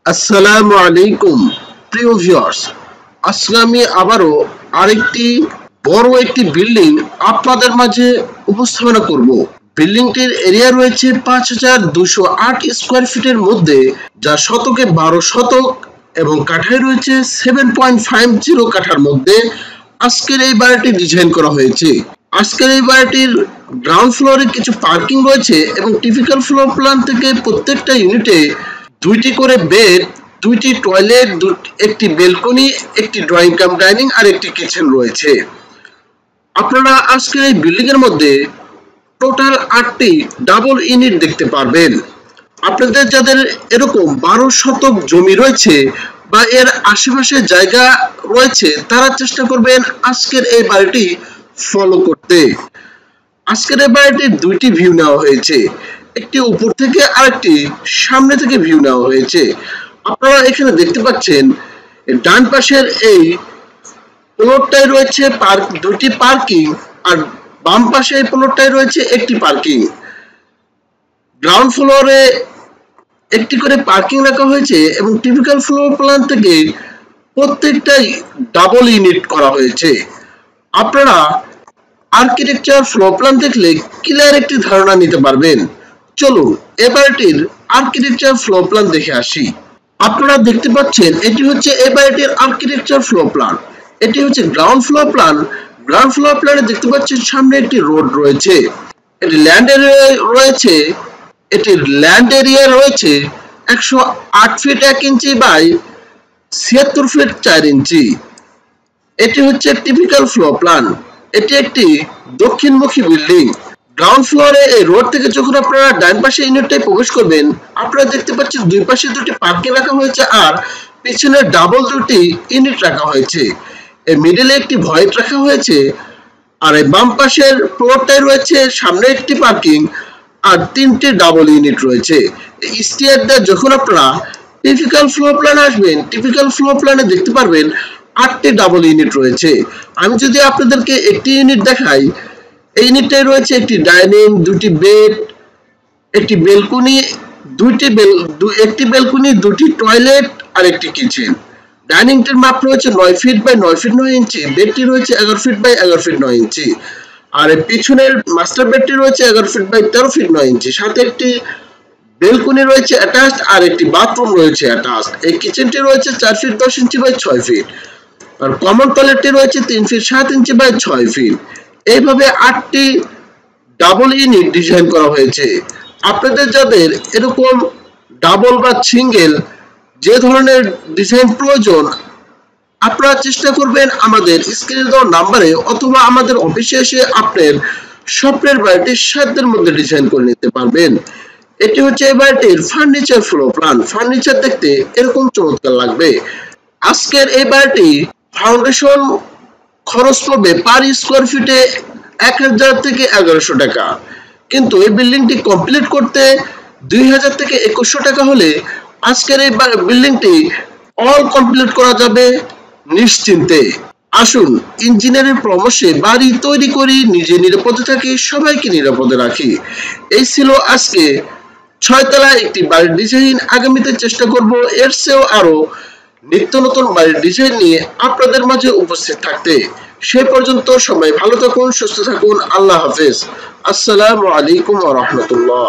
আসসালামু আলাইকুম প্রিয় ভিউয়ার্স, আজকে আমি আবারও আরেকটি বড় একটি বিল্ডিং আপনাদের মাঝে উপস্থাপনা করব। বিল্ডিংটির এরিয়া রয়েছে ৫,২০৮ স্কোয়ার ফিটের মধ্যে, যা শতকে ১২ শতক এবং কাঠায় রয়েছে 7.50 কাঠার মধ্যে আজকের এই বাড়িটি ডিজাইন করা হয়েছে। আজকের এই বাড়িটির গ্রাউন্ড ফ্লোরে কিছু পার্কিং রয়েছে এবং টিপিক্যাল ফ্লোর প্ল্যান থেকে প্রত্যেকটা ইউনিটে 2টি করে বেড, 2টি টয়লেট, একটি বেলকনি, একটি ড্রয়িং কাম ডাইনিং আর একটি কিচেন রয়েছে। আপনারা আজকের এই বিল্ডিং এর মধ্যে টোটাল 8টি ডাবল ইউনিট দেখতে পারবেন। আপনাদের যাদের এরকম 12 শতক জমি রয়েছে বা এর আশেপাশে জায়গা রয়েছে, তারা চেষ্টা করবেন আজকের এই বাড়িটি ফলো করতে। আজকের এই বাড়িটির 2টি ভিউ নেওয়া হয়েছে, একটি উপর থেকে আরেকটি সামনে থেকে ভিউ নেওয়া হয়েছে। আপনারা এখানে দেখতে পাচ্ছেন ডান পাশের এই প্লটটায় রয়েছে 2টি পার্কিং আর বাম পাশে এই প্লটটায় রয়েছে একটি পার্কিং। গ্রাউন্ড ফ্লোরে একটি করে পার্কিং রাখা হয়েছে এবং টিপিক্যাল ফ্লোর প্ল্যান থেকে প্রত্যেকটাই ডাবল ইউনিট করা হয়েছে। আপনারা আর্কিটেকচার ফ্লোর প্ল্যান দেখলে ক্লিয়ার একটি ধারণা নিতে পারবেন। চলুন এবারটির আর্কিটেকচার ফ্লোর প্ল্যান দেখে আসি। আপনারা দেখতে পাচ্ছেন এটি হচ্ছে এই বাড়িটির আর্কিটেকচার ফ্লোর প্ল্যান। এটি হচ্ছে ground floor plan. Ground floor প্ল্যানে দেখতে পাচ্ছেন সামনে একটি রোড রয়েছে। এটি ল্যান্ড এরিয়া রয়েছে। এটির ল্যান্ড এরিয়া রয়েছে 108 ফিট 1 ইঞ্চি বাই 76 ফিট 4 ইঞ্চি। এটি হচ্ছে টিপিক্যাল ফ্লোর প্ল্যান। এটি একটি দক্ষিণমুখী বিল্ডিং। গ্রাউন্ড ফ্লোরে এই রোড থেকে যখন আপনারা ডান পাশে ইউনিটটায় প্রবেশ করবেন, আপনারা দেখতে পাচ্ছেন দুই পাশে 2টি পার্কিং রাখা হয়েছে আর পিছনে ডাবল 2টি ইউনিট রাখা হয়েছে। এই মিডলে একটি ভয়েড রাখা হয়েছে আর এই বাম পাশের ফ্লোরটায় রয়েছে সামনে একটি পার্কিং আর 3টি ডাবল ইউনিট রয়েছে। এই স্টেয়ার দিয়ে যখন আপনারা টিপিক্যাল ফ্লোর প্ল্যান আসবেন, টিপিক্যাল ফ্লোর প্ল্যানে দেখতে পারবেন 8টি ডাবল ইউনিট রয়েছে। আমি যদি আপনাদেরকে একটি ইউনিট দেখাই, এই ইউনিটটায় রয়েছে একটি ডাইনিং, 2টি বেড, একটি বেলকনি, একটি বেলকনি, 2টি টয়লেট আর একটি কিচেন। ডাইনিংটির মাপ রয়েছে 9 ফিট বাই 9 ফিট 9 ইঞ্চি। বেডটি রয়েছে 11 ফিট বাই 11 ফিট 9 ইঞ্চি। আর এই পিছনের মাস্টার বেডটি রয়েছে 11 ফিট বাই 13 ফিট 9 ইঞ্চি। সাথে একটি বেলকনি রয়েছে অ্যাটাচড আর একটি বাথরুম রয়েছে অ্যাটাচড। এই কিচেনটি রয়েছে 4 ফিট 10 ইঞ্চি বাই 6 ফিট। আর কমন টয়লেটটি রয়েছে 3 ফিট 7 ইঞ্চি বাই 6 ফিট। এইভাবে 8টি ডাবল ইউনিট ডিজাইন করা হয়েছে। আপনাদের যাদের এরকম ডাবল বা সিঙ্গেল যে ধরনের ডিজাইন প্রয়োজন, আপনারা চেষ্টা করবেন আমাদের স্ক্রিনে দেওয়া নাম্বারে অথবা আমাদের অফিসে এসে আপনার স্বপ্নের বাড়িটির সাধ্যের মধ্যে ডিজাইন করে নিতে পারবেন। এটি হচ্ছে এই বাড়িটির ফার্নিচার ফ্লোর প্ল্যান। ফার্নিচার দেখতে এরকম চমৎকার লাগবে। আজকের এই বাড়িটি ফাউন্ডেশন খরচ পড়বে পার স্কোয়ার ফিটে 1000 থেকে 1100 টাকা, কিন্তু এই বিল্ডিংটি কমপ্লিট করতে 2000 থেকে 2100 টাকা হলে আজকের এই বিল্ডিংটি অল কমপ্লিট করা যাবে নিশ্চিন্তে। আসুন ইঞ্জিনিয়ারের পরামর্শে বাড়ি তৈরি করি, নিজে নিরাপদে থাকি, সবাইকে নিরাপদে রাখি। এই ছিল আজকে 6 তলায় একটি বাড়ির ডিজাইন। আগামীতে চেষ্টা করব এর চেয়েও আরো নিত্য নতুন বাড়ির ডিজাইন নিয়ে আপনাদের মাঝে উপস্থিত থাকতে। সে পর্যন্ত সবাই ভালো থাকুন, সুস্থ থাকুন। আল্লাহ হাফেজ। আসসালামু আলাইকুম ওয়া রাহমাতুল্লাহ।